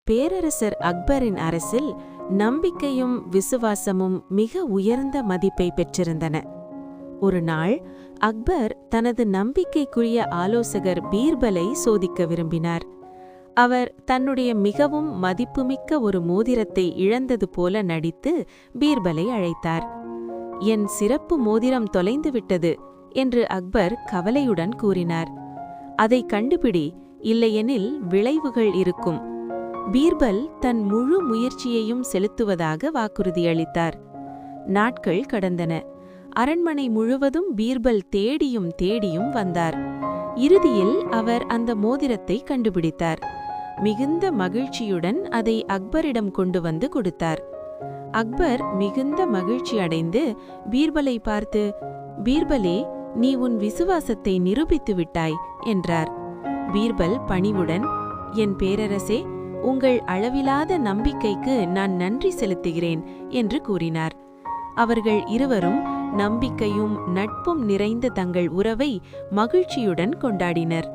பேரரசர் அக்பரின் அரசில் நம்பிக்கையும் விசுவாசமும் மிக உயர்ந்த மதிப்பை பெற்றிருந்தன. ஒரு நாள் அக்பர் தனது நம்பிக்கைக்குரிய ஆலோசகர் பீர்பலை சோதிக்க விரும்பினார். அவர் தன்னுடைய மிகவும் மதிப்புமிக்க ஒரு மோதிரத்தை இழந்தது போல நடித்து பீர்பலை அழைத்தார். என் சிறப்பு மோதிரம் தொலைந்துவிட்டது என்று அக்பர் கவலையுடன் கூறினார். அதை கண்டுபிடி, இல்லையெனில் விளைவுகள் இருக்கும். பீர்பல் தன் முழு முயற்சியையும் செலுத்துவதாக வாக்குறுதியளித்தார். நாட்கள் கடந்தன. அரண்மனை முழுவதும் பீர்பல் தேடியும் தேடியும் வந்தார். இறுதியில் அவர் அந்த மோதிரத்தை கண்டுபிடித்தார். மிகுந்த மகிழ்ச்சியுடன் அதை அக்பரிடம் கொண்டு வந்து கொடுத்தார். அக்பர் மிகுந்த மகிழ்ச்சி அடைந்து பீர்பலை பார்த்து, பீர்பலே, நீ உன் விசுவாசத்தை நிரூபித்து விட்டாய் என்றார். பீர்பல் பணிவுடன், என் பேரரசே, உங்கள் அளவிலாத நம்பிக்கைக்கு நான் நன்றி செலுத்துகிறேன் என்று கூறினார். அவர்கள் இருவரும் நம்பிக்கையும் நட்பும் நிறைந்த தங்கள் உறவை மகிழ்ச்சியுடன் கொண்டாடினர்.